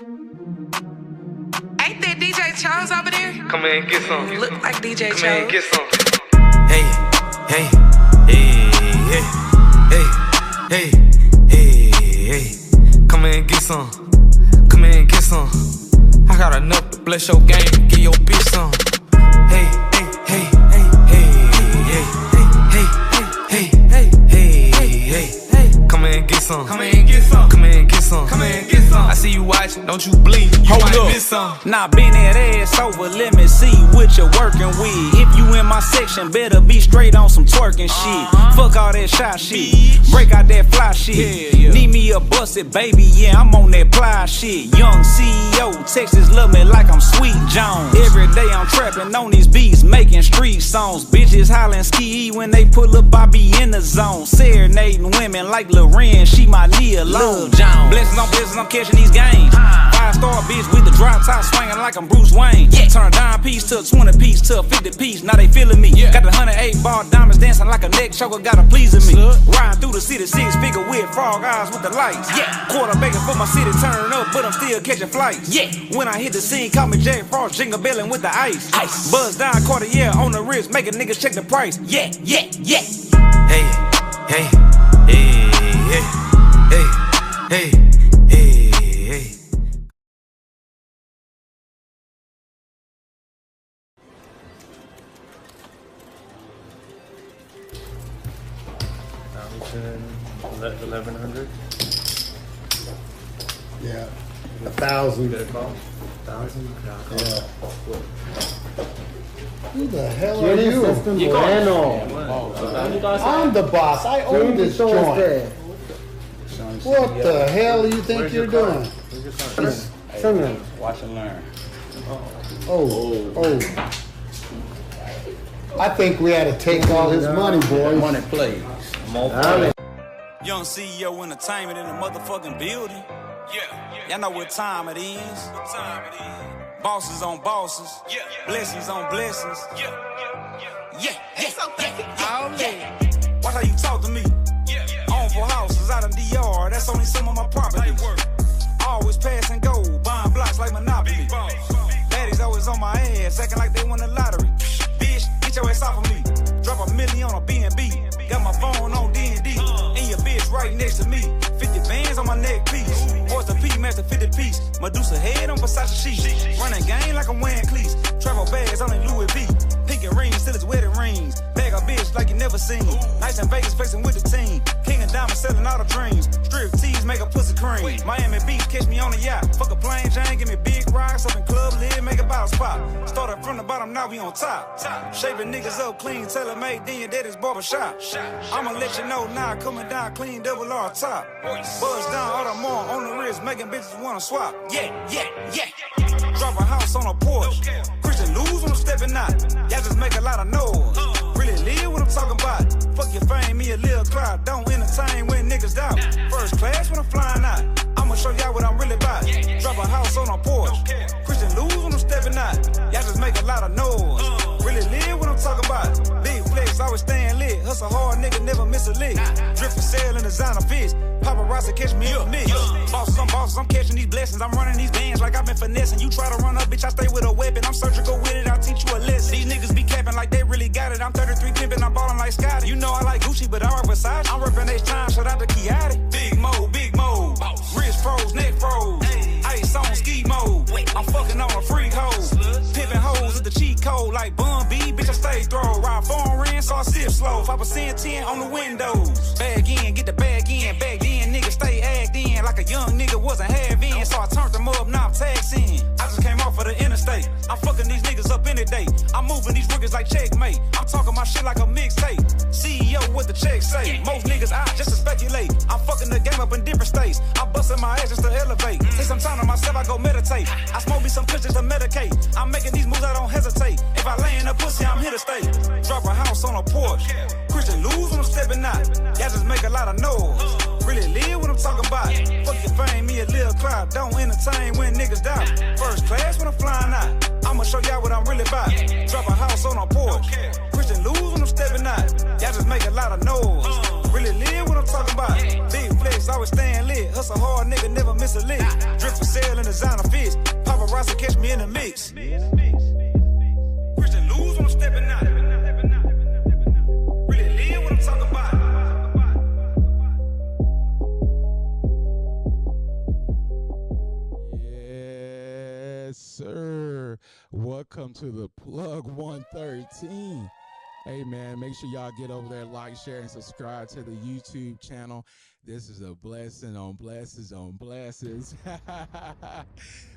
Ain't that DJ Charles over there? Come in and get some. Look like DJ Charles. Come in and get some. Hey, hey, hey, hey, hey, hey, hey. Come in and get some. Come in and get some. I got enough to bless your game and give your bitch some. Hey, hey, hey, hey, hey, hey, hey, hey, hey, hey, hey. Come in and get some. Come in and get some. Come in and get some. Come in and get some. I see you watching, don't you blink. You might miss some. Nah, bend that ass over, let me see what you're working with. If you in my section, better be straight on some twerking shit. Fuck all that shot shit, break out that fly shit. Need me a busted baby, yeah, I'm on that ply shit. Young CEO, Texas love me like I'm Sweet Jones. Every day I'm trapping on these beats, making street songs. Bitches hollering ski when they pull up, I be in the zone. Serenading women like Loren, she my Leah Love Jones. Blessings on blessings, I'm catching these games. 5-star bitch with the drop top swinging like I'm Bruce Wayne. Turn a dime piece to a 20 piece to a 50 piece, now they feeling me. Got the 108 ball diamonds dancing like a neck choker, got a pleasing me. Riding through the city, 6-figure with frog eyes with the lights. Quarterbacking for my city, turning up, but I'm still catching flights. When I hit the scene, call me Jack Frost, jingle belling with the ice. Buzz down Cartier on the wrist, making niggas check the price. Hey, hey, hey, hey, hey, hey, hey, hey. $1,100. Yeah, 1,000. Get a call? 1,000? Yeah. Who the hell are you? I'm the boss. I own this joint. What the hell do you think you're doing? watch and learn. Oh. I think we had to take all his money, boys. Money plays. Young CEO Entertainment in the motherfucking building. Y'all know what time it is. Bosses on bosses. Blessings on blessings. Watch how you talk to me. Own 4 houses out in DR. That's only some of my property. Always pass and go, buying blocks like Monopoly. Daddies always on my ass, acting like they won the lottery. Bitch, get your ass off of me. Drop $1 million on a B&B. Got my phone on D&D. And your bitch right next to me. 50 bands on my neck piece. Oyster P, master 50 piece. Medusa head on Versace sheets. Running game like I'm wearing cleats. Travel bags on a Louis V. Pinky rings till it's wedding rings. Bag a bitch like you never seen. Nice in Vegas flexing with the team. King of diamonds selling all the dreams. Strip tees make a pussy cream. Miami Beach catch me on the yacht. Fuck a plain Jane, give me big rocks. Up in club lid, make a bottles pop. Started from the bottom, now we on top. Shaving niggas up clean, tailor made, then your daddy's barbershop. I'ma let you know now, coming down clean, double R top. Buzz down all the more on the wrist, making bitches wanna swap. Drop a house on a porch. Christian lose when I'm stepping out. Y'all just make a lot of noise. Really live what I'm talking about. Fuck your fame, me a little crowd. Don't entertain when niggas doubt. First class when I'm flying out. I'ma show y'all what I'm really about. Drop a house on a porch. Christian lose when I'm stepping out. Y'all just make a lot of noise. Really live what I'm talking about. Big flex, always staying lit. Hustle hard, nigga, never miss a lick. Drip for sale and designer fish. Paparazzi catch me in the mix. Bosses, I'm catching these blessings. I'm running these bands like I've been finessing. You try to run up, bitch, I stay with a weapon. I'm surgical with it, I'll teach you a lesson. These niggas be capping like they really got it. I'm 33 pimping, I'm ballin' like Scotty. You know I like Gucci, but I rock Versace. I'm reppin' H-Time, shout out to Kiati. Big mo. Wrist froze, neck froze. Ice on ski mode. I'm fucking on a freak hose. Pimpin' hoes with the cheat code like Bun B, bitch, I stay throw. Ride foreign, so I sip slow. 5% 10 on the windows. Bag in, get the bag in. Back then, niggas stay act in like a young nigga wasn't half in. So I turned them up, now I'm taxing. I just came off of the interstate. I'm fucking these niggas up any day. I'm moving these rookies like checkmate. I'm talking my shit like a mixtape. CEO, what the check say? Most niggas out just to speculate. I'm fucking the game up in different states. I'm busting my ass just to elevate. Take some time to myself, I go meditate. I smoke me some pictures to medicate. I'm making these moves, I don't hesitate. If I lay in a pussy, I'm here to stay. Drop a house on a porch. Christian lose when I'm stepping out. Y'all just make a lot of noise. Really live what I'm talking about. Fuck your fame, me a little crowd. Don't entertain when niggas doubt. First class when I'm flying out. I'ma show y'all what I'm really about. Drop a house on a porch. Christian lose when I'm stepping out. Y'all just make a lot of noise. Really live what I'm talking about. Big flex, bricks, always staying lit. Hustle hard, nigga, never miss a lick. Drip for sale and designer fits. Paparazzi catch me in the mix. Christian lose when I'm stepping out. Really live what I'm talking about. Yes, sir. Welcome to the Plug 113. Hey, man, make sure y'all get over there, like, share, and subscribe to the YouTube channel. This is a blessing on blessings on blessings.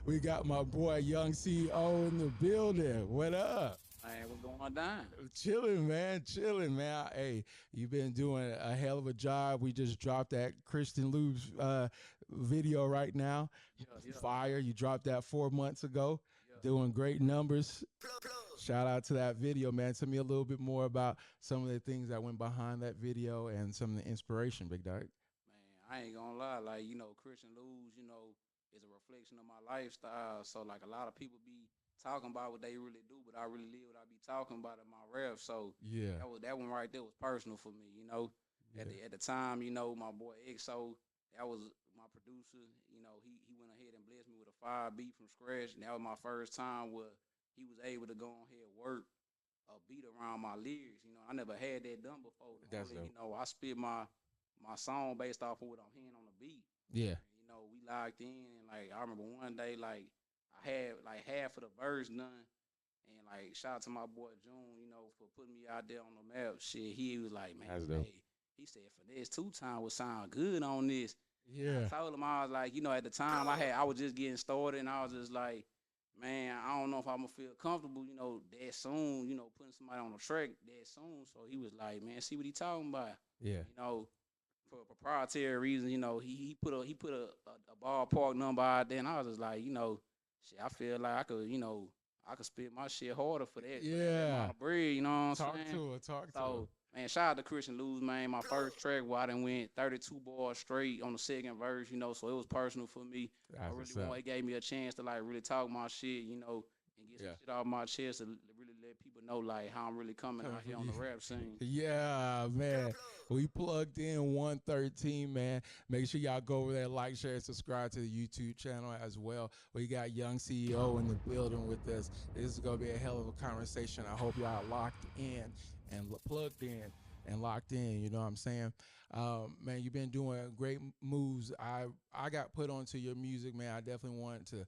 We got my boy, Young CEO, in the building. What up? Man, what's going down? Chilling, man. Chilling, man. Hey, you've been doing a hell of a job. We just dropped that Christian Lube's video right now. Yeah. Fire. You dropped that 4 months ago. Doing great numbers. Shout out to that video, man. Tell me a little bit more about some of the things that went behind that video and some of the inspiration, Big Dog. Man, I ain't gonna lie. Like, Christian Lube's, is a reflection of my lifestyle. So, like, a lot of people be talking about what they really do, but I really live what I be talking about in my rap. So, yeah, that one right there was personal for me, Yeah. At the time, my boy XO, that was my producer. He went ahead and blessed me with a 5 beat from scratch, and that was my first time where he was able to go on here and work a beat around my lyrics. I never had that done before. That's Only, I spit my song based off of what I'm hearing on the beat. Yeah. And, we locked in, and like I remember one day, like I had like half of the verse done, and like shout out to my boy June, for putting me out there on the map. Shit, he was like, man, hey, he said for this 2 times would sound good on this. Yeah. I told him, I was like, at the time I was just getting started, and I was just like, man, I don't know if I'm gonna feel comfortable, that soon, putting somebody on the track that soon. So he was like, man, see what he talking about. Yeah. For proprietary reasons, he put a ballpark number out there, and I was just like, shit, I feel like I could spit my shit harder for that. Yeah. For that amount of bread, you know what I'm saying? Talk to him. Man, shout out to Christian Lube's, man. My first track where I done went 32 bars straight on the second verse, so it was personal for me. It gave me a chance to, like, really talk my shit, and get some shit off my chest to really let people know, like, how I'm really coming out here on the rap scene. Yeah, man. We plugged in 113, man. Make sure y'all go over there, like, share, and subscribe to the YouTube channel as well. We got Young CEO in the building with us. This is going to be a hell of a conversation. I hope y'all locked in and plugged in and locked in, you know what I'm saying? Man, you've been doing great moves. I got put onto your music, man. I definitely wanted to,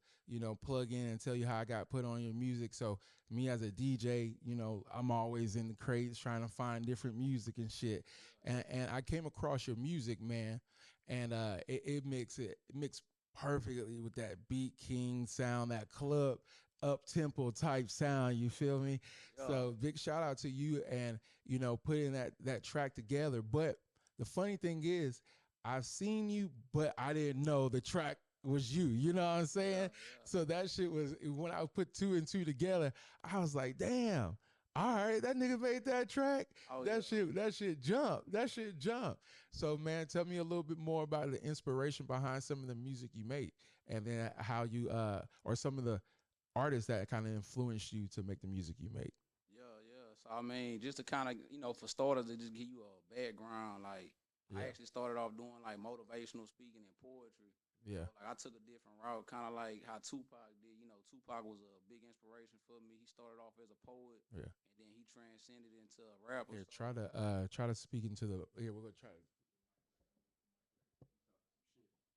plug in and tell you how I got put on your music. So me as a DJ, I'm always in the crates trying to find different music and shit. And I came across your music, man, and it mixed perfectly with that Beat King sound, that club up-tempo type sound, you feel me? Yeah. So big shout out to you and, putting that track together. But the funny thing is, I've seen you, but I didn't know the track was you. You know what I'm saying? Yeah. So that shit was, when I put 2 and 2 together, I was like, damn, all right, that nigga made that track. That shit jump. That shit jump. So, man, tell me a little bit more about the inspiration behind some of the music you make, and then how you, or some of the artists that kind of influenced you to make the music you make. Yeah. So, I mean, just to kind of, for starters, to just give you a background, like, I actually started off doing, like, motivational speaking and poetry. Yeah. Like, I took a different route, kind of like how Tupac did. Tupac was a big inspiration for me. He started off as a poet, and then he transcended into a rapper. Here, try to speak into the. Here, we're gonna try.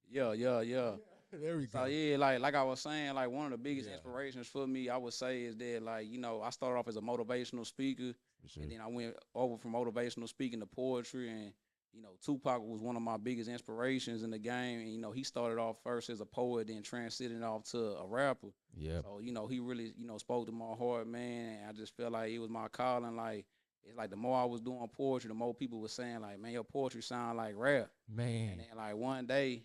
Yeah. There we go. So yeah, like I was saying, like one of the biggest inspirations for me, I would say, is that, like, I started off as a motivational speaker, and then I went over from motivational speaking to poetry, and Tupac was one of my biggest inspirations in the game. And, he started off first as a poet, then transcended off to a rapper. Yeah. So, he really, spoke to my heart, man. And I just felt like it was my calling. Like, it's like the more I was doing poetry, the more people were saying, like, man, your poetry sound like rap. Man. And then, like, one day,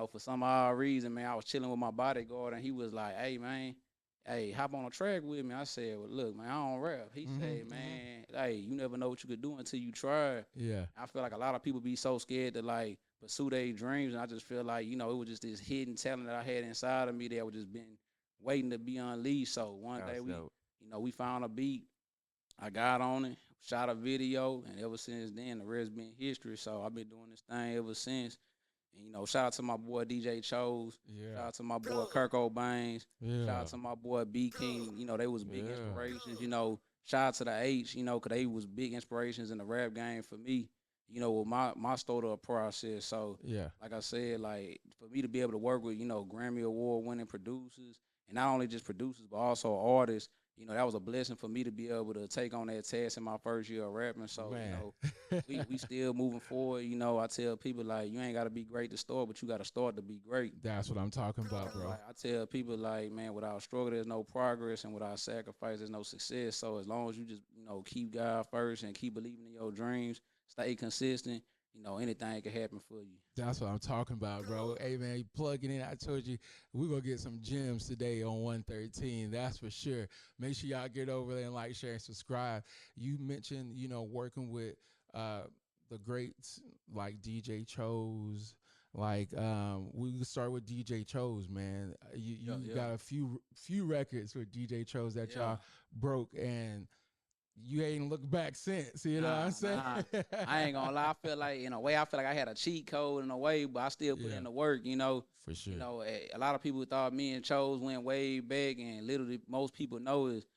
for some odd reason, man, I was chilling with my bodyguard, and he was like, hey, man, hey, hop on a track with me. I said, well, look, man, I don't rap. He said, man, hey, you never know what you could do until you try. Yeah. I feel like a lot of people be so scared to, like, pursue their dreams, and I just feel like, it was just this hidden talent that I had inside of me that was just been waiting to be unleashed. So one day we found a beat. I got on it, shot a video, and ever since then, the rest been history. So I've been doing this thing ever since. And, you know, shout out to my boy DJ Chose. Yeah. Shout out to my boy Kirk O'Baines. Yeah. Shout out to my boy B King. You know, they was big Yeah. inspirations. You know, shout out to the H, you know, because they was big inspirations in the rap game for me, you know, with my startup process. So, Yeah. like I said, like, for me to be able to work with, you know, Grammy Award-winning producers, and not only just producers, but also artists, you know, that was a blessing for me to be able to take on that task in my first year of rapping. So, Man. you know, we still moving forward. You know, I tell people, like, you ain't got to be great to start, but you got to start to be great. That's what I'm talking about, bro. Like, I tell people, like, man, without struggle, there's no progress, and without sacrifice, there's no success. So as long as you just, you know, keep God first and keep believing in your dreams, stay consistent, you know, anything can happen for you. That's what I'm talking about, bro. Hey, man, you plug it in. I told you we're going to get some gems today on 113. That's for sure. Make sure y'all get over there and like, share, and subscribe. You mentioned, you know, working with the greats like DJ Chose. Like, we can start with DJ Chose, man. You got a few records with DJ Chose that y'all broke, and you ain't looked back since, you know what I'm saying? I ain't gonna lie. I feel like, in a way, I feel like I had a cheat code in a way, but I still put in the work, you know. For sure. You know, a lot of people thought me and Chose went way back, and literally most people know is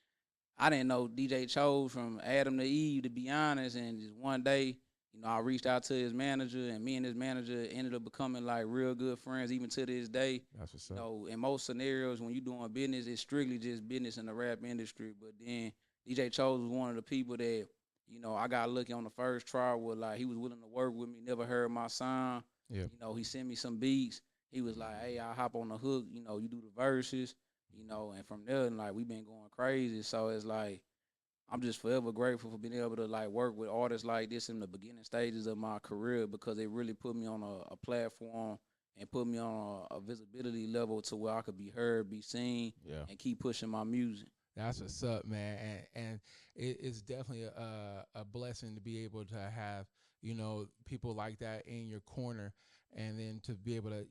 I didn't know DJ Chose from Adam to Eve, to be honest. And just one day, you know, I reached out to his manager, and me and his manager ended up becoming like real good friends, even to this day. That's what's up. You know, in most scenarios, when you're doing business, it's strictly just business in the rap industry. But then DJ Chose was one of the people that, you know, I got lucky on the first trial with, like, he was willing to work with me, never heard my sound. Yep. You know, he sent me some beats. He was like, hey, I'll hop on the hook, you know, you do the verses, you know, and from there, like, we've been going crazy. So it's like, I'm just forever grateful for being able to, like, work with artists like this in the beginning stages of my career, because they really put me on a platform and put me on a visibility level to where I could be heard, be seen, and keep pushing my music. That's what's up, man. And it's definitely a blessing to be able to have, you know, people like that in your corner, and then to be able to,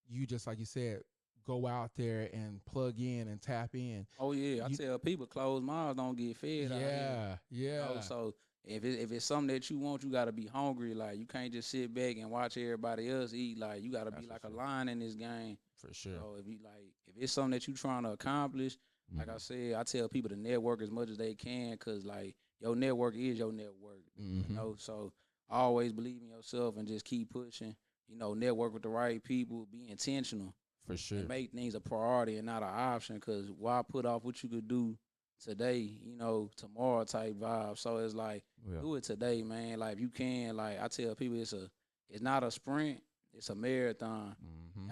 you just like you said, go out there and plug in and tap in. Oh yeah, I tell people closed mouths don't get fed. Yeah. You know, so if it's something that you want, you gotta be hungry. Like, you can't just sit back and watch everybody else eat. Like, you gotta be like a lion in this game. For sure. So if it's something that you trying to accomplish, like I said, I tell people to network as much as they can, because, like, your network is your network. You know, so always believe in yourself and just keep pushing. You know, network with the right people, be intentional. For sure. And make things a priority and not an option, because why put off what you could do today, you know, tomorrow type vibe. So it's like, do it today, man. Like, if you can, like, I tell people it's not a sprint, it's a marathon.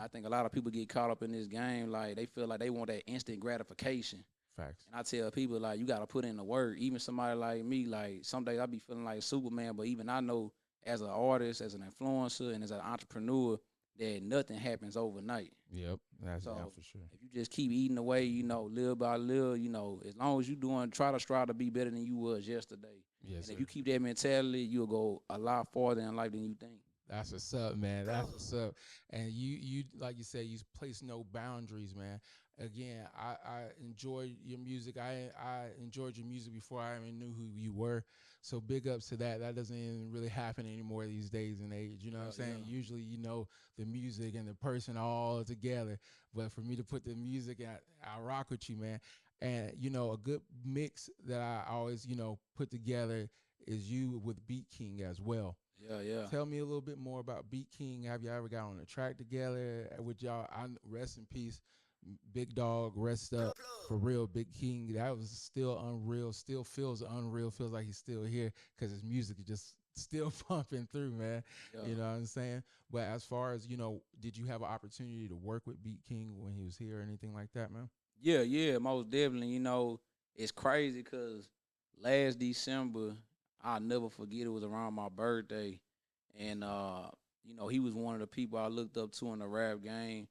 I think a lot of people get caught up in this game. Like, they feel like they want that instant gratification. Facts. And I tell people, like, you got to put in the work. Even somebody like me, like, some days I be feeling like Superman, but even I know as an artist, as an influencer, and as an entrepreneur, that nothing happens overnight. Yep, that's so for sure. If you just keep eating away, you know, little by little, you know, as long as you try to strive to be better than you was yesterday. Yes, and if you keep that mentality, you'll go a lot farther in life than you think. That's what's up, man. That's what's up. And you like you said, you place no boundaries, man. Again, I enjoy your music. I enjoyed your music before I even knew who you were. So big ups to that. That doesn't even really happen anymore these days and age. You know what I'm saying? Yeah. Usually, you know, the music and the person all together. But for me to put the music, I rock with you, man. And, you know, a good mix that I always, you know, put together is you with Beat King as well. Yeah. Tell me a little bit more about Beat King. Have you ever got on a track together with y'all? Rest in peace, Big Dog. Rest up for real, Big King. That was still unreal. Still feels unreal. Feels like he's still here because his music is just still pumping through, man. Yeah. You know what I'm saying? But as far as, you know, did you have an opportunity to work with Beat King when he was here or anything like that, man? Yeah, most definitely. You know, it's crazy because last December, I'll never forget, it was around my birthday. And, you know, he was one of the people I looked up to in the rap game.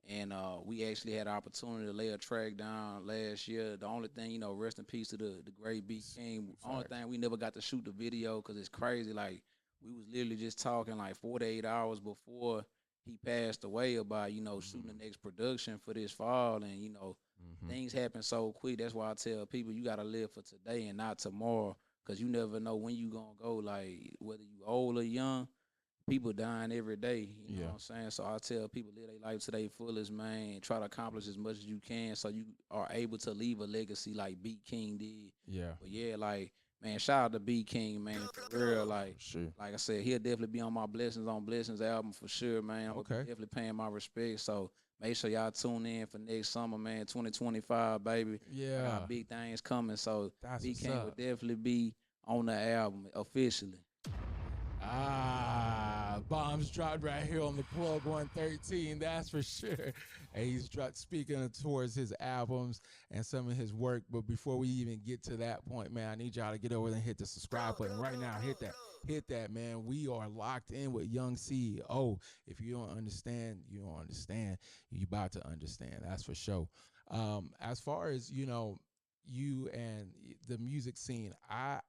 And we actually had an opportunity to lay a track down last year. The only thing, you know, rest in peace to the great Beat King. Only thing, we never got to shoot the video because it's crazy. Like, we was literally just talking like 48 hours before he passed away about, you know, shooting the next production for this fall. And, you know, things happen so quick. That's why I tell people you got to live for today and not tomorrow, because you never know when you going to go, like, whether you old or young. people dying every day. You know what I'm saying? So I tell people live their life to their fullest, man. And try to accomplish as much as you can, so you are able to leave a legacy like B King did. Yeah. But yeah, like man, shout out to B King, man, for real. Like, like I said, he'll definitely be on my Blessings on Blessings album for sure, man. I'm gonna be definitely paying my respect. So make sure y'all tune in for next summer, man, 2025, baby. Yeah. I got big things coming. So That's B what's King up. will definitely be on the album officially. Bombs dropped right here on the Plug 113, that's for sure. And he's speaking towards his albums and some of his work. But before we even get to that point, man, I need y'all to get over there and hit the subscribe button right now. Hit that, man. We are locked in with Young CEO. If you don't understand, you don't understand. You about to understand, that's for sure. As far as, you know, you and the music scene, I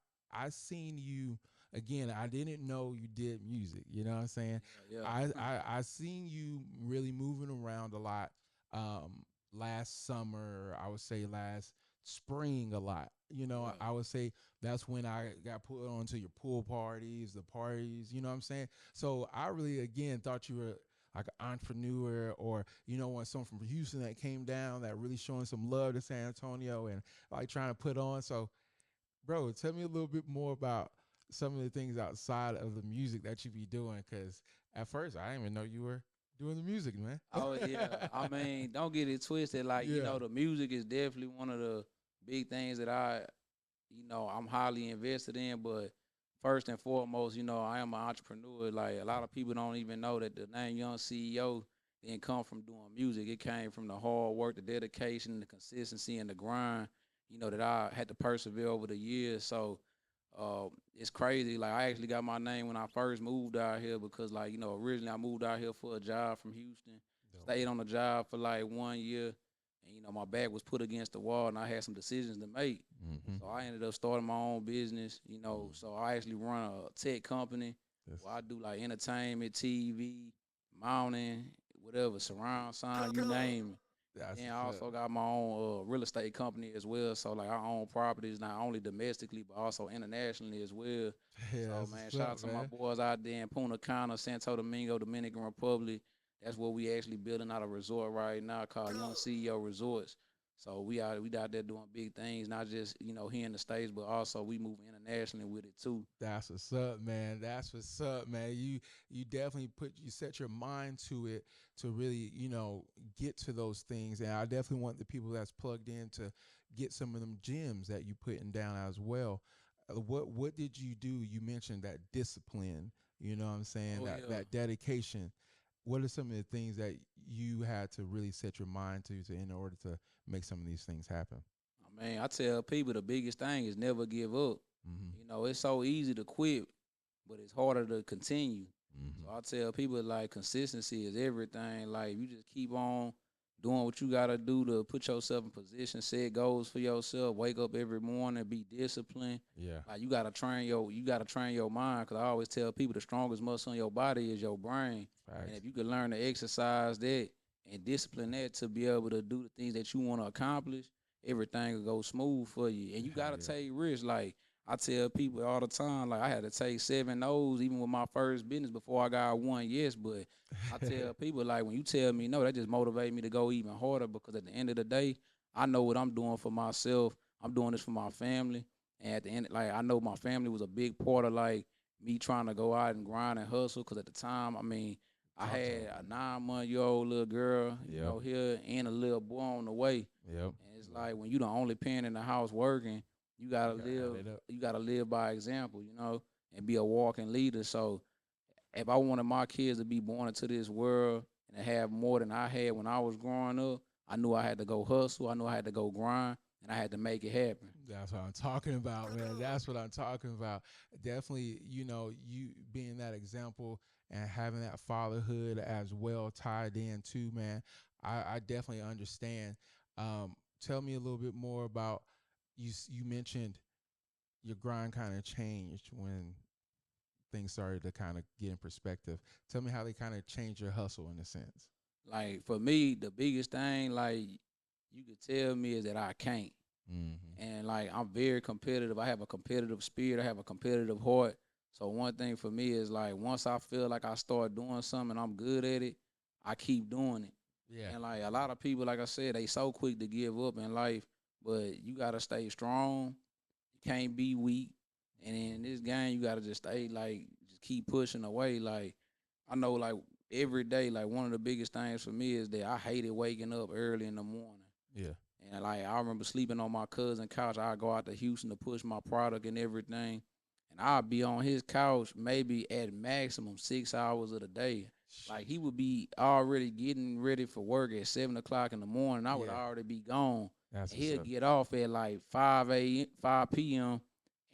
seen you. Again, I didn't know you did music. You know what I'm saying? Yeah. I seen you really moving around a lot last summer. I would say last spring a lot. You know, I would say that's when I got put onto your pool parties, the parties. You know what I'm saying? So I really, again, thought you were like an entrepreneur, or you know, someone from Houston that came down that really showing some love to San Antonio and like trying to put on. So, bro, tell me a little bit more about some of the things outside of the music that you be doing, because at first I didn't even know you were doing the music, man. Oh yeah, I mean, don't get it twisted. Like you know, the music is definitely one of the big things that I'm highly invested in. But first and foremost, you know, I am an entrepreneur. Like a lot of people don't even know that the name Young CEO didn't come from doing music. It came from the hard work, the dedication, the consistency, and the grind. You know, that I had to persevere over the years. So it's crazy. Like I actually got my name when I first moved out here because, like, you know, originally I moved out here for a job from Houston. Stayed on the job for like 1 year, and you know my back was put against the wall, and I had some decisions to make. So I ended up starting my own business. You know, so I actually run a tech company where I do like entertainment, TV, mounting, whatever, surround sound, you name it. And I also got my own real estate company as well. So like I own properties not only domestically but also internationally as well. So man, shout out to my boys out there in Punta Cana, Santo Domingo, Dominican Republic. That's where we actually building out a resort right now called Young CEO Resorts. So we out there doing big things, not just, you know, here in the States, but also we move internationally with it too. That's what's up, man. That's what's up, man. You definitely set your mind to it to really, you know, get to those things. And I definitely want the people that's plugged in to get some of them gems that you putting down as well. What did you do? You mentioned that discipline, you know what I'm saying? That dedication. What are some of the things that you had to really set your mind to in order to make some of these things happen? I mean, I tell people the biggest thing is never give up. You know, it's so easy to quit, but it's harder to continue. So I tell people like consistency is everything. Like you just keep on doing what you gotta do to put yourself in position, set goals for yourself, wake up every morning, be disciplined. Like you gotta train your mind. Cause I always tell people the strongest muscle in your body is your brain. And if you could learn to exercise that and discipline that to be able to do the things that you want to accomplish, everything will go smooth for you. And you gotta take risks. Like I tell people all the time, like I had to take 7 no's even with my first business before I got 1 yes. But I tell people, like, when you tell me no, that just motivates me to go even harder, because at the end of the day, I know what I'm doing for myself. I'm doing this for my family. And at the end, like, I know my family was a big part of like me trying to go out and grind and hustle. Cause at the time, I mean, I had a 9-month-old little girl, you know, here, and a little boy on the way. And it's like when you the only parent in the house working, you gotta live by example, you know, and be a walking leader. So if I wanted my kids to be born into this world and to have more than I had when I was growing up, I knew I had to go hustle. I knew I had to go grind, and I had to make it happen. That's what I'm talking about, man. That's what I'm talking about. Definitely, you know, you being that example and having that fatherhood as well tied in too, man. I definitely understand. Tell me a little bit more about you mentioned your grind kind of changed when things started to kind of get in perspective. Tell me how they kind of changed your hustle in a sense. Like for me, the biggest thing, like you could tell me, is that I can't. And like I'm very competitive. I have a competitive spirit. I have a competitive heart. So one thing for me is like once I feel like I start doing something and I'm good at it, I keep doing it. Yeah. And like a lot of people, like I said, they so quick to give up in life, but you gotta stay strong. You can't be weak. And in this game, you gotta just stay like just keep pushing away. Like I know like every day, like one of the biggest things for me is that I hated waking up early in the morning. Yeah. And like I remember sleeping on my cousin's couch. I'd go out to Houston to push my product and everything. And I'd be on his couch maybe at maximum 6 hours of the day. Like he would be already getting ready for work at 7 o'clock in the morning. I would Yeah. already be gone. That's And what's he'll up. get off at like 5 p.m.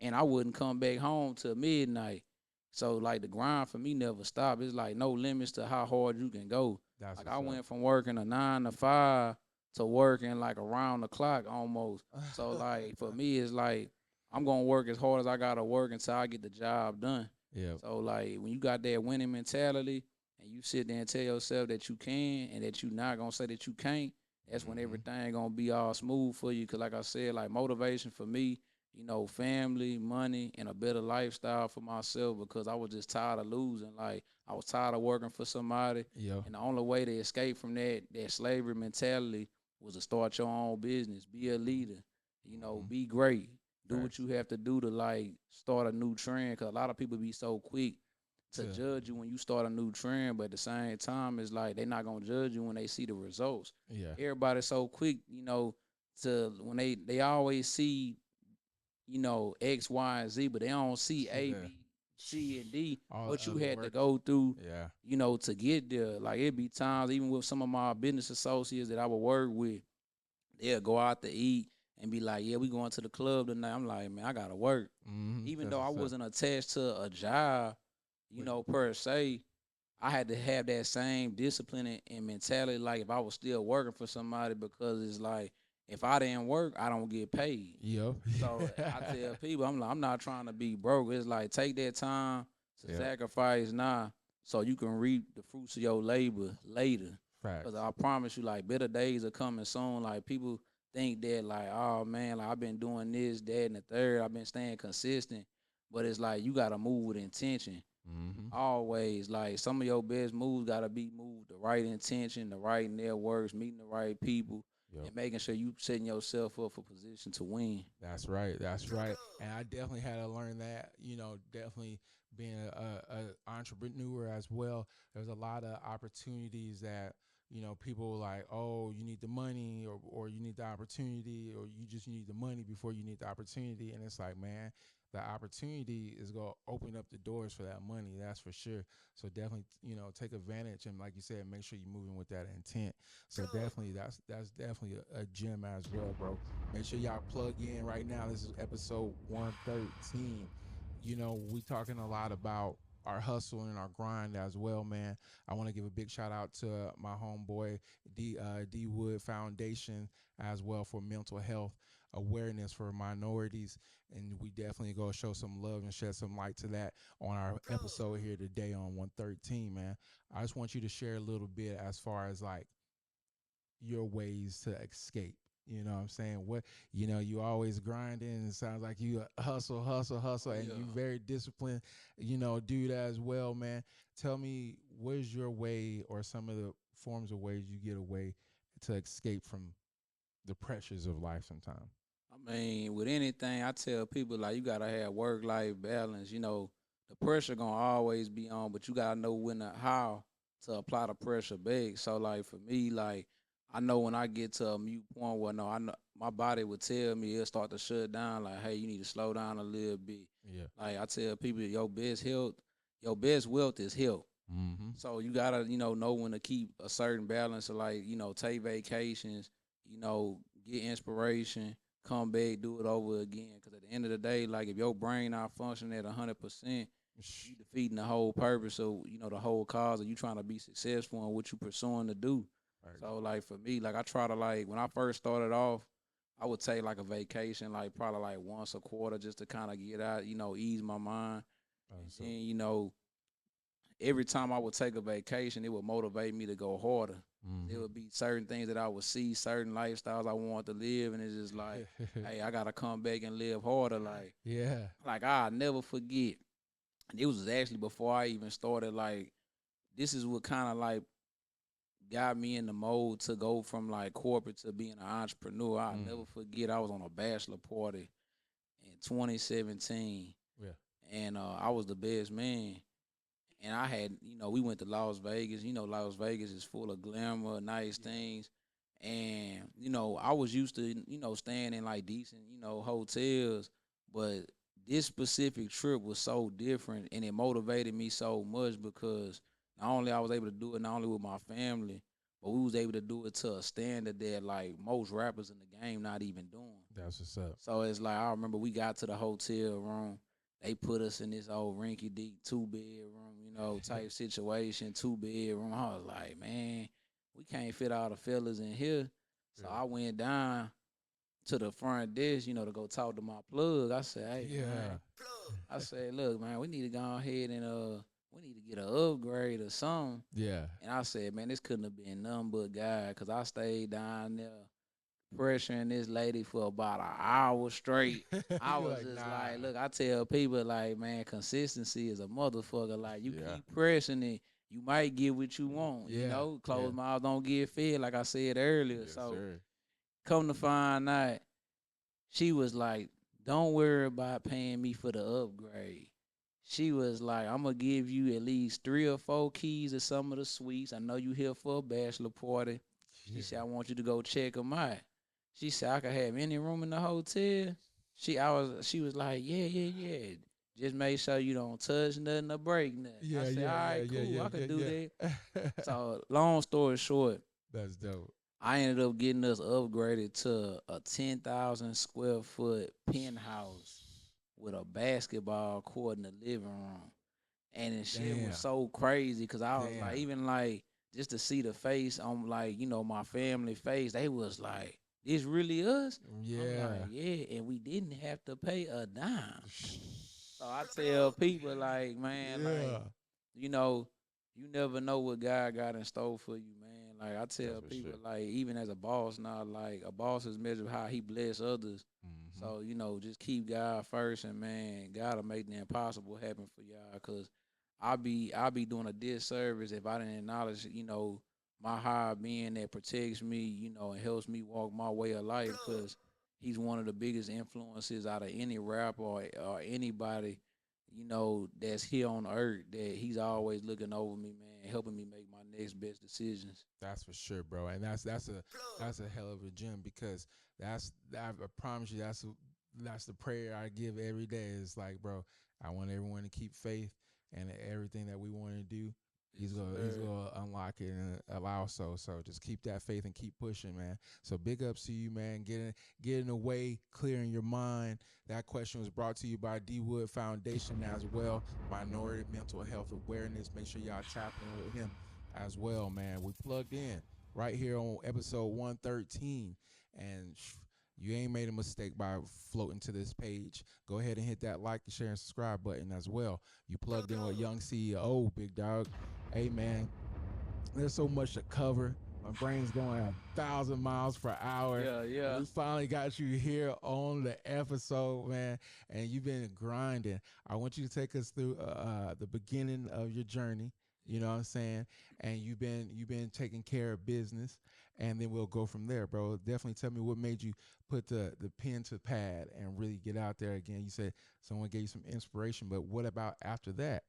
and I wouldn't come back home till midnight. So like the grind for me never stopped. It's like no limits to how hard you can go. That's Like what's I up. went from working a 9 to 5 to working like around the clock almost. So like for me, it's like I'm gonna work as hard as I gotta work until I get the job done. Yeah. So like when you got that winning mentality and you sit there and tell yourself that you can and that you're not gonna say that you can't, that's when everything gonna be all smooth for you. Cause like I said, like motivation for me, you know, family, money, and a better lifestyle for myself because I was just tired of losing. Like I was tired of working for somebody. Yeah. And the only way to escape from that slavery mentality was to start your own business, be a leader, you know, be great. Do what you have to do to like start a new trend. Cause a lot of people be so quick to judge you when you start a new trend, but at the same time, it's like they're not gonna judge you when they see the results. Yeah. Everybody's so quick, you know, to when they always see, you know, X, Y, and Z, but they don't see A, B, C, and D. All What the you other had to work. go through, Yeah. you know, to get there. Like it be times, even with some of my business associates that I would work with, they'll go out to eat and be like, yeah, we going to the club tonight. I'm like, man, I gotta work. Even though I wasn't attached to a job, you know, per se, I had to have that same discipline and mentality. Like if I was still working for somebody, because it's like if I didn't work, I don't get paid. Yep. So I tell people, I'm like, I'm not trying to be broke. It's like take that time to sacrifice now, so you can reap the fruits of your labor later. Facts. Because I promise you, like better days are coming soon. Like people think that, like, oh man, like I've been doing this, that, and the third. I've been staying consistent, but it's like you gotta move with intention. Always, like some of your best moves gotta be moved the right intention, the right networks, meeting the right people, and making sure you setting yourself up for position to win. That's right. That's right. And I definitely had to learn that, you know, definitely being a entrepreneur as well. There's a lot of opportunities that, you know, people were like, oh, you need the money or you need the opportunity or you just need the money before you need the opportunity. And it's like, man, the opportunity is going to open up the doors for that money. That's for sure. So definitely, you know, take advantage. And like you said, make sure you're moving with that intent. So definitely, that's definitely a gem as well, bro. Make sure y'all plug in right now. This is episode 113. You know, we talking a lot about our hustle and our grind as well, man. I want to give a big shout out to my homeboy D Wood Foundation as well for mental health awareness for minorities, and we definitely go show some love and shed some light to that on our episode here today on 113, man. I just want you to share a little bit as far as like your ways to escape. You know what I'm saying? What, you know, you always grinding, and it sounds like you hustle, and you very disciplined, you know, dude as well, man. Tell me, what is your way or some of the forms of ways you get away to escape from the pressures of life sometimes? I mean, with anything, I tell people like you gotta have work-life balance. You know, the pressure gonna always be on, but you gotta know when to how to apply the pressure back. So like for me, like I know when I get to a mute point where no, I know my body would tell me it'll start to shut down. Like, hey, you need to slow down a little bit. Yeah. Like I tell people, your best health, your best wealth is health. So you gotta, you know when to keep a certain balance of like, you know, take vacations, you know, get inspiration, come back, do it over again. Because at the end of the day, like if your brain not functioning at 100%, you defeating the whole purpose of, you know, the whole cause of you trying to be successful in what you pursuing to do. Right. So like for me, like I try to like when I first started off, I would take like a vacation, like probably like once a quarter just to kind of get out, you know, ease my mind. And you know, every time I would take a vacation, it would motivate me to go harder. There would be certain things that I would see, certain lifestyles I wanted to live, and it's just like, hey, I gotta come back and live harder. Like, yeah, like I'll never forget. And it was actually before I even started. Like, this is what kind of like got me in the mode to go from like corporate to being an entrepreneur. I'll never forget. I was on a bachelor party in 2017. Yeah. And I was the best man. And I had, we went to Las Vegas. Las Vegas is full of glamour, nice things. And, I was used to, staying in like decent, hotels. But this specific trip was so different and it motivated me so much because not only I was able to do it, not only with my family, but we was able to do it to a standard that like most rappers in the game not even doing. That's what's up. So it's like, I remember we got to the hotel room. They put us in this old rinky-dink 2-bedroom, type situation, 2-bedroom. I was like, man, we can't fit all the fellas in here. So I went down to the front desk, to go talk to my plug. I said, hey, man. I said, look, man, we need to go ahead and we need to get an upgrade or something. Yeah. And I said, man, this couldn't have been nothing but God, because I stayed down there pressuring this lady for about an hour straight. I was just like, look, I tell people, like, man, consistency is a motherfucker. Like, you keep pressing it, you might get what you want. Closed mouths don't get fed, like I said earlier. Come to find out, she was like, don't worry about paying me for the upgrade. She was like, I'm going to give you at least 3 or 4 keys of some of the suites. I know you here for a bachelor party. She said, I want you to go check them out. She said, I could have any room in the hotel. She was like, yeah. Just make sure you don't touch nothing or break nothing. I said, all right, cool, I could do that. So, long story short, that's dope. I ended up getting us upgraded to a 10,000 square foot penthouse with a basketball court in the living room. And the shit was so crazy because I was like, even like, just to see the face on like, my family face, they was like, this really us? Yeah. I'm like, yeah, and we didn't have to pay a dime. So I tell people like, man, like, you never know what God got in store for you, man. Like I tell people, like, even as a boss now, like a boss is measured how he bless others. So, just keep God first, and man, God will make the impossible happen for y'all. Cause I'll be doing a disservice if I didn't acknowledge, my higher being that protects me, and helps me walk my way of life. Cause he's one of the biggest influences out of any rapper or anybody, that's here on earth. That he's always looking over me, man, helping me make my next best decisions. That's for sure, bro. And that's a hell of a gem, because I promise you that's the prayer I give every day. It's like, bro, I want everyone to keep faith, and everything that we want to do, he's gonna unlock it and allow so. So just keep that faith and keep pushing, man. So big ups to you, man. Getting away, clearing your mind. That question was brought to you by D Wood Foundation as well. Minority Mental Health Awareness. Make sure y'all tap in with him as well, man. We plugged in right here on episode 113, and you ain't made a mistake by floating to this page. Go ahead and hit that like, share, and subscribe button as well. You plugged in with Young CEO, big dog. Hey, man, there's so much to cover. My brain's going 1,000 miles per hour. Yeah. We finally got you here on the episode, man, and you've been grinding. I want you to take us through the beginning of your journey. You know what I'm saying? And you've been taking care of business, and then we'll go from there, bro. Definitely tell me what made you put the pen to pad and really get out there again. You said someone gave you some inspiration, but what about after that?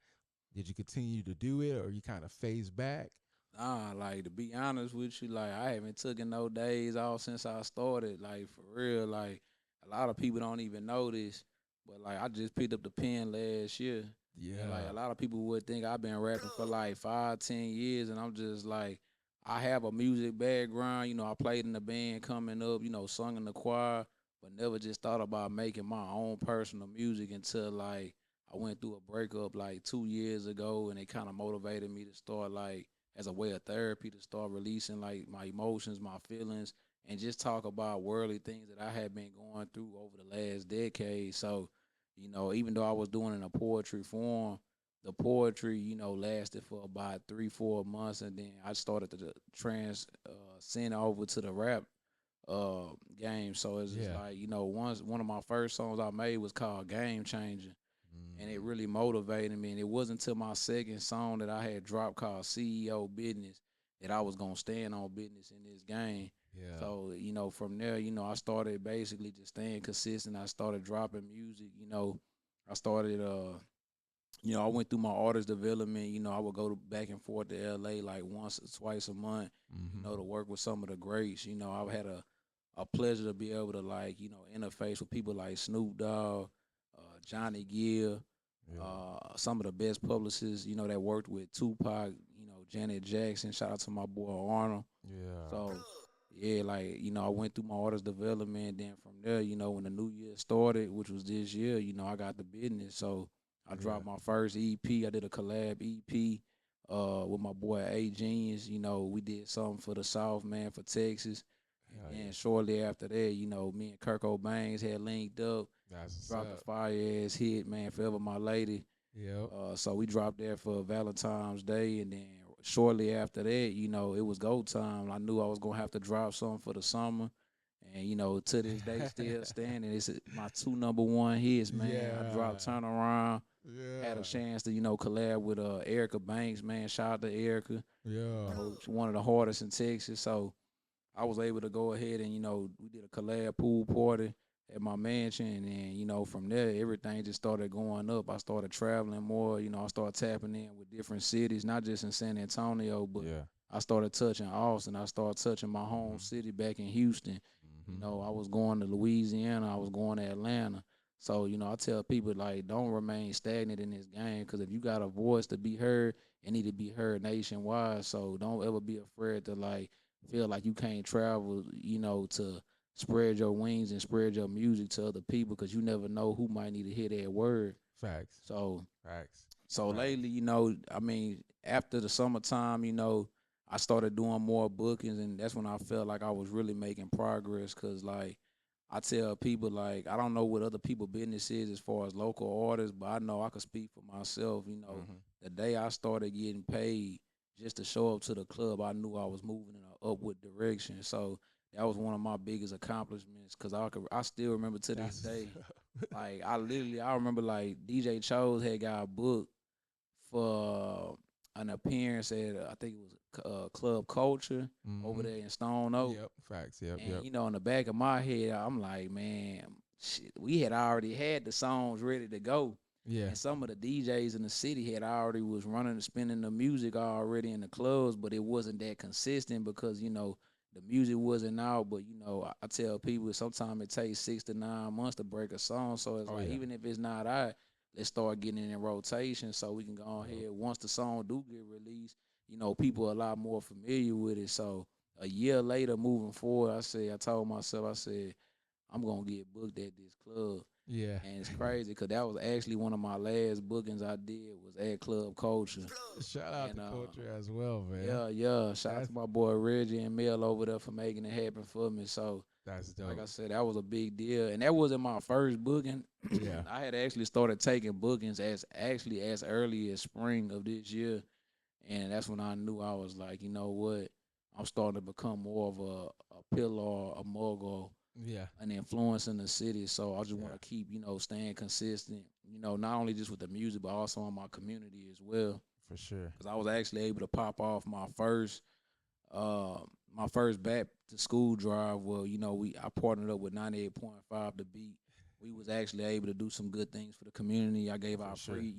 Did you continue to do it, or you kind of phase back? Nah, like, to be honest with you, like, I haven't taken no days off since I started. Like, for real, like, a lot of people don't even know this, but like, I just picked up the pen last year. Yeah. And, like, a lot of people would think I've been rapping for like 5-10 years, and I'm just like, I have a music background. I played in the band coming up, sung in the choir, but never just thought about making my own personal music until like I went through a breakup like 2 years ago, and it kind of motivated me to start, like, as a way of therapy, to start releasing like my emotions, my feelings, and just talk about worldly things that I had been going through over the last decade. So, even though I was doing it in a poetry form, the poetry, lasted for about 3-4 months, and then I started to transcend over to the rap game. So it's just like, one of my first songs I made was called Game Changer. and it really motivated me. And it wasn't until my second song that I had dropped called CEO Business that I was gonna stand on business in this game. Yeah. So, from there, I started basically just staying consistent. I started dropping music, I started I went through my artist development. I would go back and forth to LA like once or twice a month, to work with some of the greats. I had a pleasure to be able to interface with people like Snoop Dogg, Johnny Gill, some of the best publicists, that worked with Tupac, Janet Jackson. Shout out to my boy Arnold. Yeah. So yeah, I went through my artist development. Then from there, when the new year started, which was this year, I got the business. So I dropped my first EP. I did a collab EP with my boy A Genius. We did something for the South, man, for Texas. And shortly after that, me and Kirk O'Banks had linked up. Dropped a fire ass hit, man, Forever My Lady. Yep. So we dropped that for Valentine's Day, and then shortly after that, it was go time. I knew I was gonna have to drop something for the summer, and to this day, still standing. It's my 2 #1 hits, man. Yeah. I dropped Turnaround. Yeah. Had a chance to collab with Erica Banks, man. Shout out to Erica. Yeah. She's one of the hardest in Texas, so I was able to go ahead and we did a collab pool party at my mansion, and from there everything just started going up. I started traveling more. I started tapping in with different cities, not just in San Antonio, but I started touching Austin. I started touching my home city back in Houston. I was going to Louisiana. I was going to Atlanta. So I tell people don't remain stagnant in this game, because if you got a voice to be heard, it need to be heard nationwide. So don't ever be afraid to feel like you can't travel, to spread your wings and spread your music to other people, because you never know who might need to hear that word. Facts. So Facts. Lately, after the summertime, I started doing more bookings, and that's when I felt like I was really making progress, because I tell people, I don't know what other people's business is as far as local artists, but I know I could speak for myself. The day I started getting paid just to show up to the club, I knew I was moving in an upward direction. So that was one of my biggest accomplishments, because I still remember to this day. I remember DJ Chose had got booked for an appearance at I think it was Club Culture over there in Stone Oak. Yep, facts. Yep, And yep. in the back of my head, I'm like, man, shit, we had already had the songs ready to go. Yeah. And some of the DJs in the city had already was running and spinning the music already in the clubs, but it wasn't that consistent because, the music wasn't out. But, I tell people sometimes it takes 6 to 9 months to break a song. So it's even if it's not out, let's start getting it in rotation so we can go ahead. Once the song do get released, people are a lot more familiar with it. So a year later, moving forward, I told myself, I'm going to get booked at this club. Yeah. And it's crazy because that was actually one of my last bookings I did was at Club Culture. Shout out to Culture as well, man. Yeah. Shout out to my boy Reggie and Mel over there for making it happen for me. So that's dope. Like I said, that was a big deal. And that wasn't my first booking. Yeah. I had actually started taking bookings as early as spring of this year. And that's when I knew I was like, you know what? I'm starting to become more of a pillar, a mogul. Yeah. An influence in the city. So I just want to keep, staying consistent, not only just with the music, but also in my community as well. For sure. Because I was actually able to pop off my first back to school drive. Well, I partnered up with 98.5 The Beat. We was actually able to do some good things for the community. I gave out free,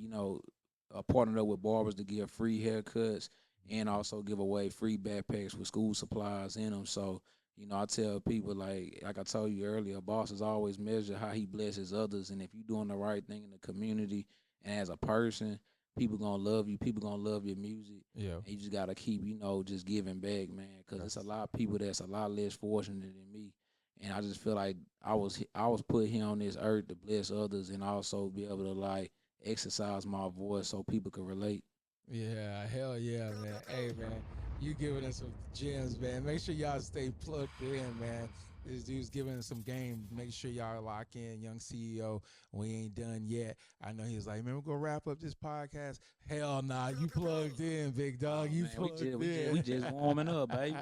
partnered up with barbers to give free haircuts and also give away free backpacks with school supplies in them. So, I tell people, like I told you earlier, bosses always measure how he blesses others. And if you're doing the right thing in the community and as a person, people going to love you. People going to love your music. Yeah. And you just got to keep, just giving back, man, because it's a lot of people that's a lot less fortunate than me. And I just feel like I was put here on this earth to bless others and also be able to, exercise my voice so people can relate. Yeah, hell yeah, man. Hey, man, you giving us some gems, man. Make sure y'all stay plugged in, man. This dude's giving us some game. Make sure y'all lock in. Young CEO, we ain't done yet. I know he was like, man, we're going to wrap up this podcast. Hell nah, you plugged in, big dog. You Man, plugged in. we just warming up, baby.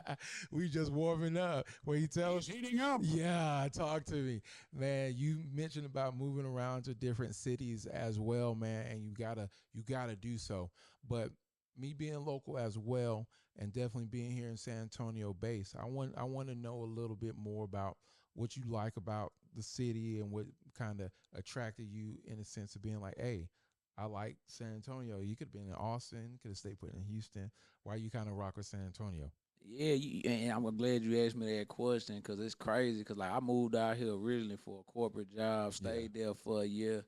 We just warming up. When you tell us, Heating up. yeah, talk to me. Man, you mentioned about moving around to different cities as well, man, and you gotta do so. But me being local as well, and definitely being here in San Antonio base, I want to know a little bit more about what you like about the city and what kind of attracted you in a sense of being like, hey, I like San Antonio. You could have been in Austin, could have stayed put in Houston. Why you kind of rock with San Antonio? Yeah, and I'm glad you asked me that question because it's crazy. Because like I moved out here originally for a corporate job, stayed there for a year,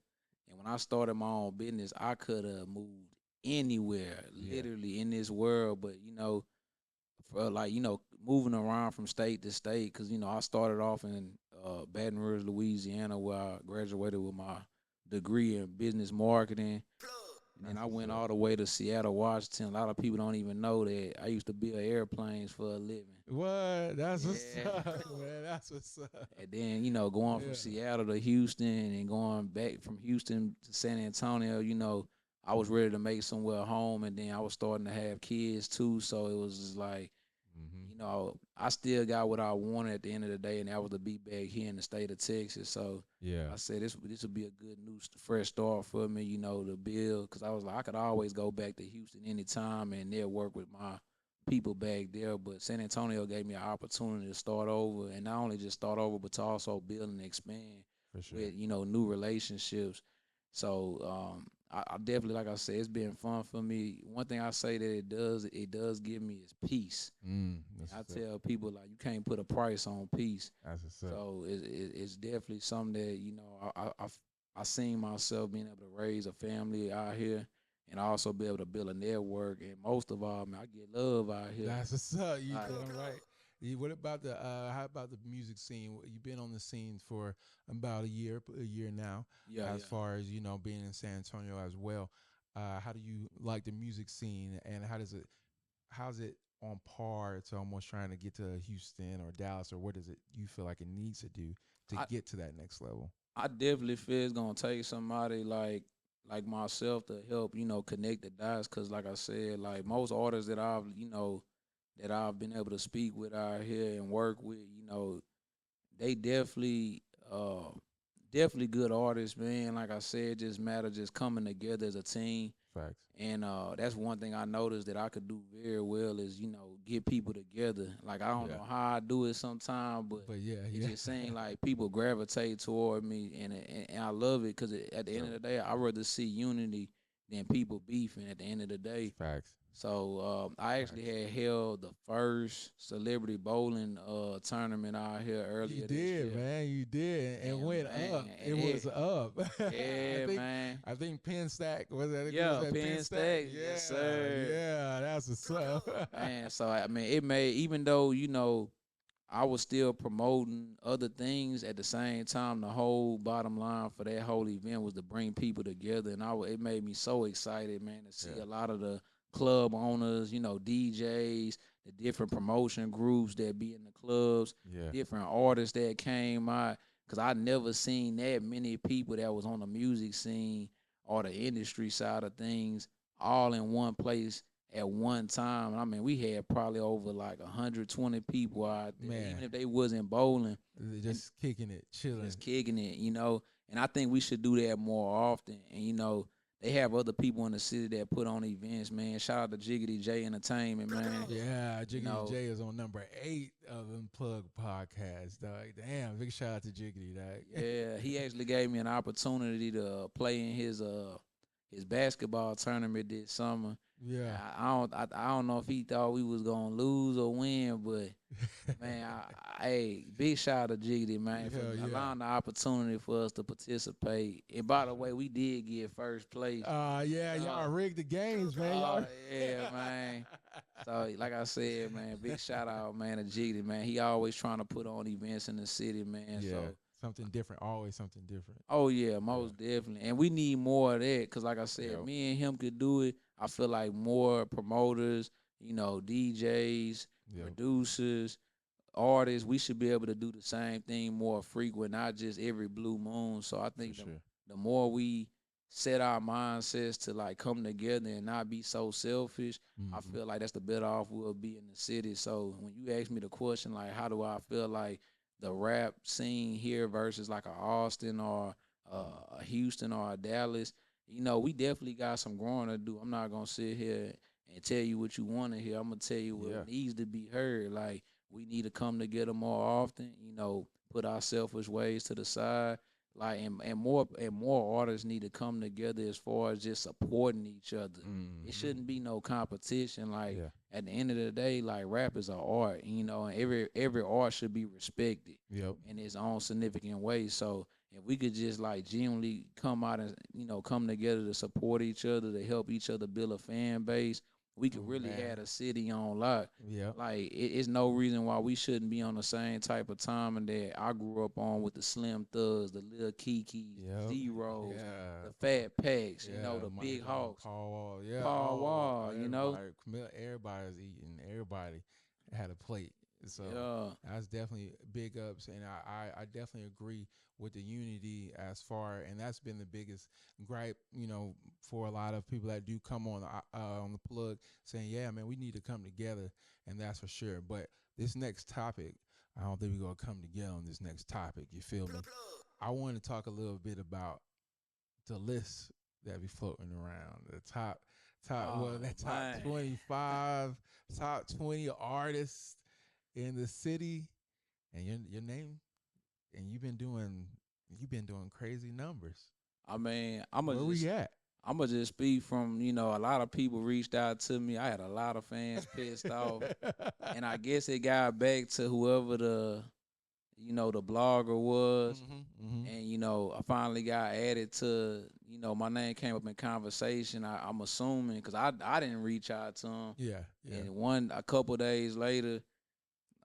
and when I started my own business, I could have moved anywhere, literally in this world. But for like moving around from state to state, because I started off in Baton Rouge, Louisiana, where I graduated with my degree in business marketing. And then I went all the way to Seattle, Washington. A lot of people don't even know that I used to build airplanes for a living. What? That's what's up, man. That's what's up. And then, going from Seattle to Houston and going back from Houston to San Antonio, I was ready to make somewhere home. And then I was starting to have kids too. So it was just like, I still got what I wanted at the end of the day, and that was to be back here in the state of Texas. So I said this would be a good new fresh start for me, to build, because I was like I could always go back to Houston anytime and they'll work with my people back there. But San Antonio gave me an opportunity to start over, and not only just start over, but to also build and expand with new relationships. So I definitely, like I said, it's been fun for me. One thing I say that it does give me is peace. I tell people like you can't put a price on peace. That's what's up. So it's definitely something that I seen myself being able to raise a family out here, and also be able to build a network. And most of all, man, I get love out here. That's what's up. You damn right. What about how about the music scene? You've been on the scene for about a year now. As far as being in San Antonio as well. How do you like the music scene, and how's it on par to almost trying to get to Houston or Dallas, or what does it you feel like it needs to do to get to that next level? I definitely feel it's gonna take somebody like myself to help connect the dots, because like I said, like most artists that I've been able to speak with out here and work with, they definitely good artists, man. Like I said, just matter just coming together as a team. Facts. And that's one thing I noticed that I could do very well is, get people together. Like I don't know how I do it sometimes, but it just seems like people gravitate toward me, and I love it, because at the end of the day, I'd rather see unity than people beefing at the end of the day. Facts. So I actually had held the first celebrity bowling tournament out here earlier this year. You did, man. You did. And went up. It was up. Yeah, man. I think Penn Stack, was that? Yeah, Penn Stack. Yes, sir. Yeah, that's what's up. Man, so, I mean, it made, even though, I was still promoting other things at the same time, the whole bottom line for that whole event was to bring people together. And it made me so excited, man, to see a lot of the club owners, DJs, the different promotion groups that be in the clubs, different artists that came out, because I never seen that many people that was on the music scene or the industry side of things all in one place at one time. I mean, we had probably over like 120 people out there, even if they wasn't bowling. Just kicking it, chilling. Just kicking it, and I think we should do that more often. And, they have other people in the city that put on events, man. Shout out to Jiggity J Entertainment, man. Yeah, Jiggity J is on number 8 of Plug podcast, dog. Damn, big shout out to Jiggity, dog. Yeah, he actually gave me an opportunity to play in his basketball tournament this summer. Yeah, I don't know if he thought we was gonna lose or win, but man, hey, big shout out to Jiggity, man, for allowing the opportunity for us to participate. And by the way, we did get first place. Y'all rigged the games, man. Yeah, man. So like I said, man, big shout out, man, to Jiggity, man. He always trying to put on events in the city, man. Yeah. So something different, always something different. Oh yeah, most definitely, and we need more of that, because like I said, me and him could do it. I feel like more promoters, DJs, producers, artists, we should be able to do the same thing more frequent, not just every blue moon. So I think the more we set our mindsets to like come together and not be so selfish, I feel like that's the better off we'll be in the city. So when you ask me the question, like, how do I feel like the rap scene here versus like a Austin or a Houston or a Dallas, we definitely got some growing to do. I'm not gonna sit here and tell you what you want to hear. I'm gonna tell you what needs to be heard. Like, we need to come together more often, put our selfish ways to the side. Like, and more artists need to come together as far as just supporting each other. It shouldn't be no competition. Like, at the end of the day, like, rap is an art, and every art should be respected in its own significant way. So if we could just like genuinely come out and come together to support each other, to help each other build a fan base, we could really have a city on lock. Like, it's no reason why we shouldn't be on the same type of timing that I grew up on with the Slim Thugs, the Lil Kikis, the Zeros, the Fat Packs, the Big Hawks. Paul Wall, Paul Wall, everybody's eating. Everybody had a plate. So that's definitely big ups, and I definitely agree with the unity as far, and that's been the biggest gripe, for a lot of people that do come on the plug, saying, yeah, man, we need to come together, and that's for sure. But this next topic, I don't think we're gonna come together on this next topic. You feel me? I want to talk a little bit about the list that be floating around, the top 25, top 20 artists in the city, and your name, and you've been doing crazy numbers. I mean, where we at? I'm gonna just speak from, a lot of people reached out to me. I had a lot of fans pissed off, and I guess it got back to whoever the blogger was, and I finally got added to, my name came up in conversation. I'm assuming because I didn't reach out to him. And a couple days later,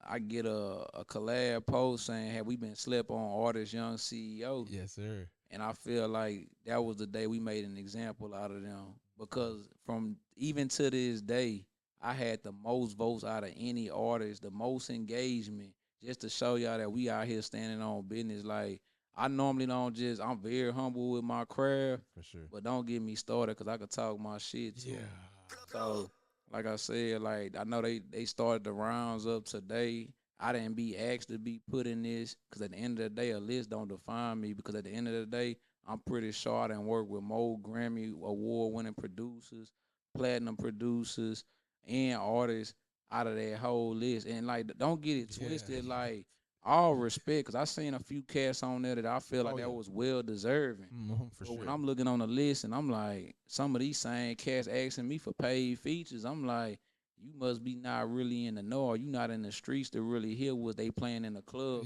I get a collab post saying, "Have we been slept on, artist Young CEO?" Yes, sir. And I feel like that was the day we made an example out of them, because from even to this day, I had the most votes out of any artist, the most engagement, just to show y'all that we out here standing on business. Like, I normally don't I'm very humble with my craft, for sure, but don't get me started because I could talk my shit too. So, like I said, like, I know they started the rounds up today. I didn't be asked to be put in this because at the end of the day, a list don't define me, because at the end of the day, I'm pretty sure I done work with more Grammy award-winning producers, platinum producers, and artists out of that whole list. And, like, don't get it twisted. Like, all respect, because I seen a few cats on there that I feel like that was well-deserving. For but sure. When I'm looking on the list and I'm like, some of these same cats asking me for paid features, I'm like, you must be not really in the know, or you not in the streets to really hear what they playing in the club.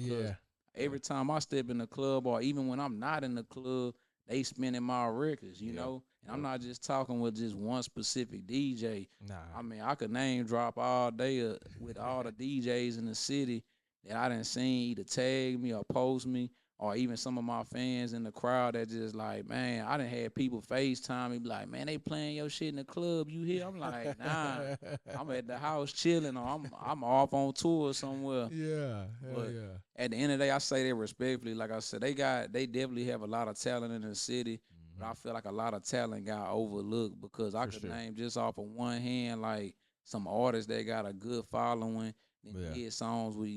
Every time I step in the club, or even when I'm not in the club, they spinning my records, you know? And I'm not just talking with just one specific DJ. I mean, I could name drop all day with all the DJs in the city that I done seen either tag me or post me, or even some of my fans in the crowd that just like, man, I done had people FaceTime me, be like, man, they playing your shit in the club, you here? I'm like, nah, I'm at the house chilling, or I'm off on tour somewhere. But at the end of the day, I say that respectfully. Like I said, they definitely have a lot of talent in the city, but I feel like a lot of talent got overlooked, because I could name just off of one hand, like, some artists that got a good following, and hit songs with,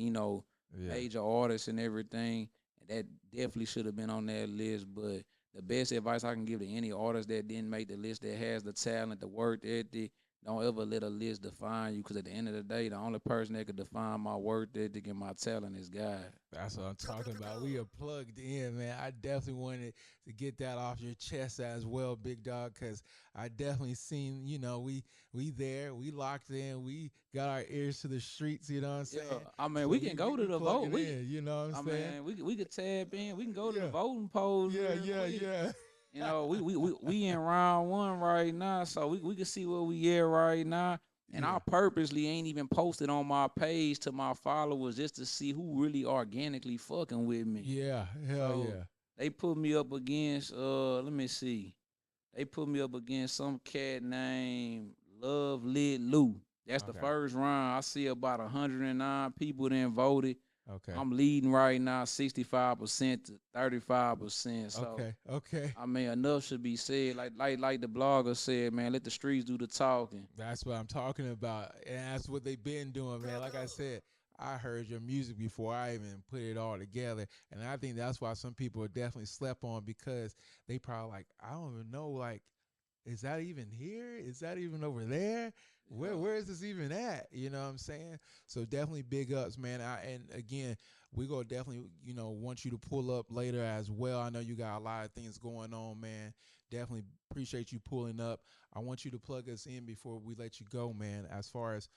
major artists and everything. That definitely should have been on that list. But the best advice I can give to any artist that didn't make the list, that has the talent, the work ethic, don't ever let a list define you, because at the end of the day, the only person that could define my work ethic and my talent is God. That's what I'm talking about. We are plugged in, man. I definitely wanted to get that off your chest as well, big dog, because I definitely seen, we there, we locked in, we got our ears to the streets, you know what I'm saying? I mean, so we can go to the vote. You know what I'm saying? Man, we could tab in. We can go to the voting polls. Yeah. We in round one right now, so we can see where we at right now. And I purposely ain't even posted on my page to my followers just to see who really organically fucking with me. Hell yeah. They put me up against, let me see. They put me up against some cat named Love Lit Lou. That's the Okay. first round. I see about 109 people then voted. Okay. I'm leading right now 65% to 35%. So Okay. I mean, enough should be said. Like the blogger said, man, let the streets do the talking. That's what I'm talking about. And that's what they've been doing, man. Like I said, I heard your music before I even put it all together. And I think that's why some people are definitely slept on, because they probably like, I don't even know, like, is that even here? Is that even over there? Where is this even at? You know what I'm saying? So definitely big ups, man. And again, we gonna definitely, want you to pull up later as well. I know you got a lot of things going on, man. Definitely appreciate you pulling up. I want you to plug us in before we let you go, man. As far as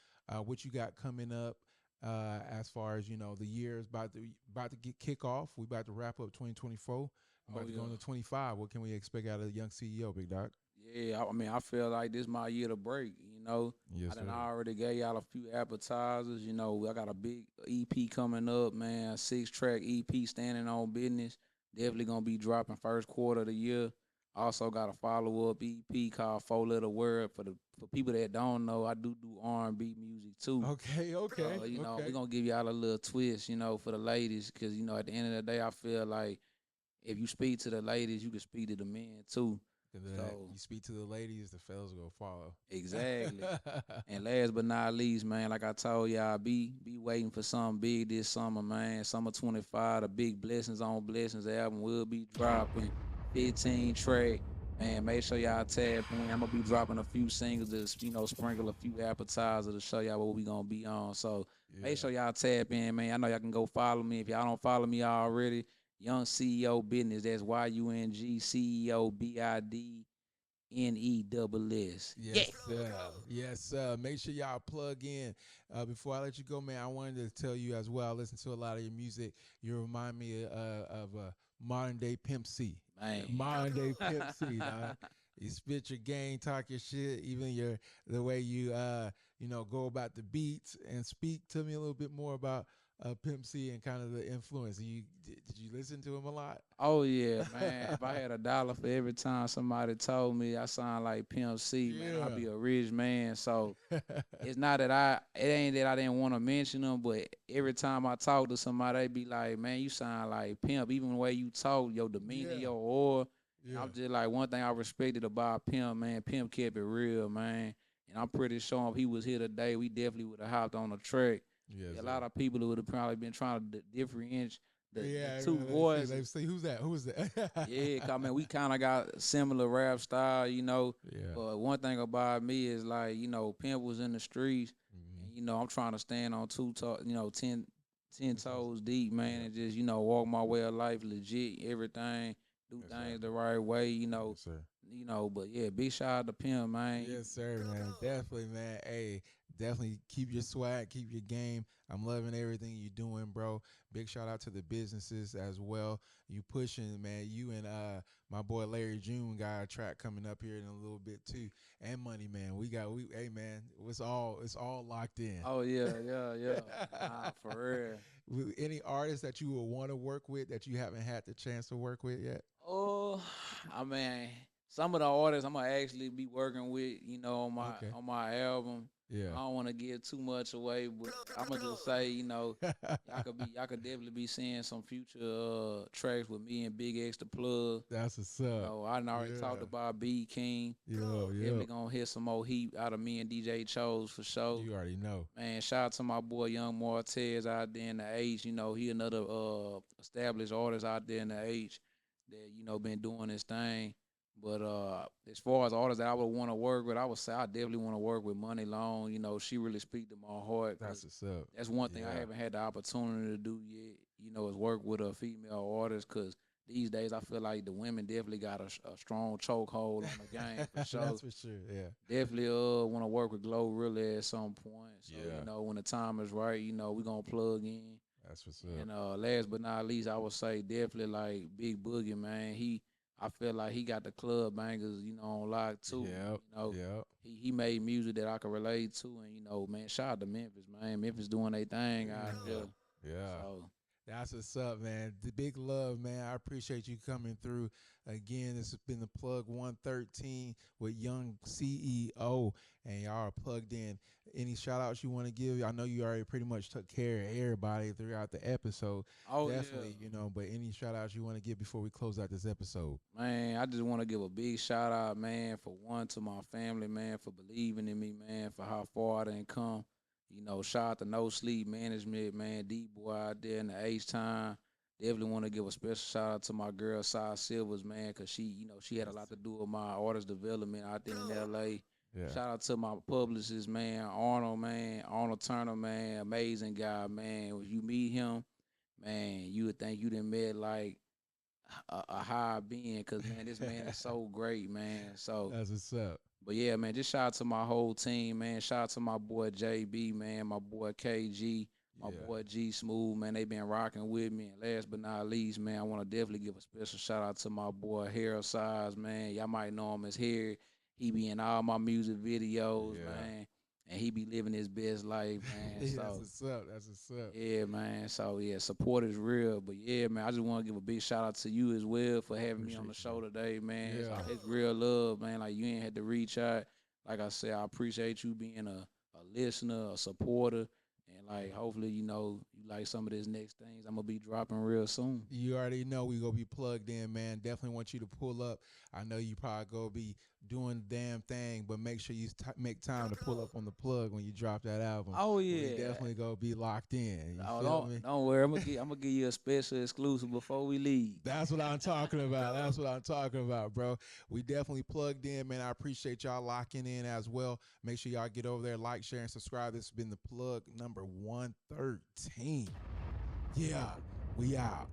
what you got coming up, as far as the year is about to get kick off. We about to wrap up 2024. About to go into 25. What can we expect out of the young CEO, Big Doc? Yeah, I mean, I feel like this my year to break, Yes, I done sir. already gave y'all a few appetizers, I got a big EP coming up, man, a 6-track EP, standing on business. Definitely gonna be dropping first quarter of the year. Also got a follow-up EP called 4-Letter Word. For people that don't know, I do R&B music too. Okay. We're gonna give y'all a little twist, for the ladies, because at the end of the day, I feel like if you speak to the ladies, you can speak to the men too. So you speak to the ladies, the fellas will follow. Exactly. And last but not least, man, like I told y'all, be waiting for something big this summer, man. Summer 25, the big Blessings on Blessings album will be dropping. 15 track. Man, make sure y'all tap in. I'm gonna be dropping a few singles to, sprinkle a few appetizers to show y'all what we gonna be on. So make sure y'all tap in, man. I know y'all can go follow me. If y'all don't follow me already, Young CEO Business. That's YUNG CEO BIDNESS. Yes, sir. Yes, sir. Make sure y'all plug in. Before I let you go, man, I wanted to tell you as well. I listen to a lot of your music. You remind me of modern day Pimp C. Man. Modern day Pimp C. You spit your game, talk your shit, even the way you go about the beats. And speak to me a little bit more about Pimp C and kind of the influence. Did you listen to him a lot? Oh yeah, man. If I had $1 for every time somebody told me I sound like Pimp C, man, I'd be a rich man. So it's not that it ain't that I didn't want to mention them, but every time I talk to somebody, they be like, man, you sound like Pimp. Even the way you talk, your demeanor, your aura. I'm just like, one thing I respected about Pimp, man, Pimp kept it real, man. And I'm pretty sure if he was here today, we definitely would have hopped on the track. Yes, a lot of people would have probably been trying to differentiate the two man, voices. They say, who's that? Who's that? Yeah, cause we kind of got similar rap style, Yeah. But one thing about me is like, Pimp was in the streets, and I'm trying to stand on 10 toes deep, man, and just walk my way of life, legit, everything, do things the right way, Yes, sir. But yeah, big shout out to Pimp, man. Yes, sir, man. Definitely, man. Hey, definitely keep your swag, keep your game. I'm loving everything you're doing, bro. Big shout out to the businesses as well. You pushing, man. You and my boy Larry June got a track coming up here in a little bit too. And Money Man. Hey man, it's all locked in. Oh yeah. Nah, for real. Any artists that you would want to work with that you haven't had the chance to work with yet? Oh, I mean, some of the artists I'm gonna actually be working with, on my album. Yeah. I don't want to give too much away, but I'm gonna just say, y'all could definitely be seeing some future tracks with me and Big X the Plug. That's what's up. I already talked about B King. Yeah. Definitely gonna hit some more heat out of me and DJ Chose for sure. You already know. Man, shout out to my boy Young Martez out there in the H. He another established artist out there in the H that been doing his thing. But as far as artists that I would want to work with, I would say I definitely want to work with Money Long. She really speaks to my heart. That's what's up. That's one thing I haven't had the opportunity to do yet. Is work with a female artist, because these days I feel like the women definitely got a strong chokehold on the game for sure. That's for sure. Yeah. Definitely want to work with Glow really at some point. So when the time is right, we gonna plug in. That's what's up. And last but not least, I would say definitely like Big Boogie, man. I feel like he got the club bangers, on lock too. He made music that I could relate to, and man, shout out to Memphis, man. Memphis doing their thing out there. Yeah. So That's what's up, man. The big love, man. I appreciate you coming through. Again, this has been the Plug 113 with Young CEO, and y'all are plugged in. Any shout outs you want to give? I know you already pretty much took care of everybody throughout the episode. Oh, definitely, yeah. but any shout outs you want to give before we close out this episode? Man, I just want to give a big shout out, man, for one to my family, man, for believing in me, man, for how far I done come. Shout out to No Sleep Management, man, D-Boy out there in the H-Time. Definitely want to give a special shout out to my girl, Cy Silvers, man, because she had a lot to do with my artist development out there in L.A. Yeah. Shout out to my publicist, man, Arnold Turner, man, amazing guy, man. When you meet him, man, you would think you done met, like, a higher being, because, man, this man is so great, man. So That's what's up. But yeah, man, just shout out to my whole team, man. Shout out to my boy JB, man, my boy KG, my boy G Smooth, man. They been rocking with me. And last but not least, man, I want to definitely give a special shout out to my boy Harold Size, man. Y'all might know him as Harry. He be in all my music videos, man. And he be living his best life, man. That's So, what's up. That's what's up. yeah, man. So, yeah, support is real. But, yeah, man, I just want to give a big shout out to you as well for having me on the show today, man. Yeah. It's real love, man. Like, you ain't had to reach out. Like I said, I appreciate you being a listener, a supporter. And, like, hopefully, you like some of these next things I'm going to be dropping real soon. You already know we going to be plugged in, man. Definitely want you to pull up. I know you probably going to be doing the damn thing, but make sure you make time to pull up on the plug when you drop that album. Oh, yeah. We definitely going to be locked in. Don't worry. I'm gonna give you a special exclusive before we leave. That's what I'm talking about. That's what I'm talking about, bro. We definitely plugged in, man. I appreciate y'all locking in as well. Make sure y'all get over there, like, share, and subscribe. This has been the Plug number 113. Yeah, we out.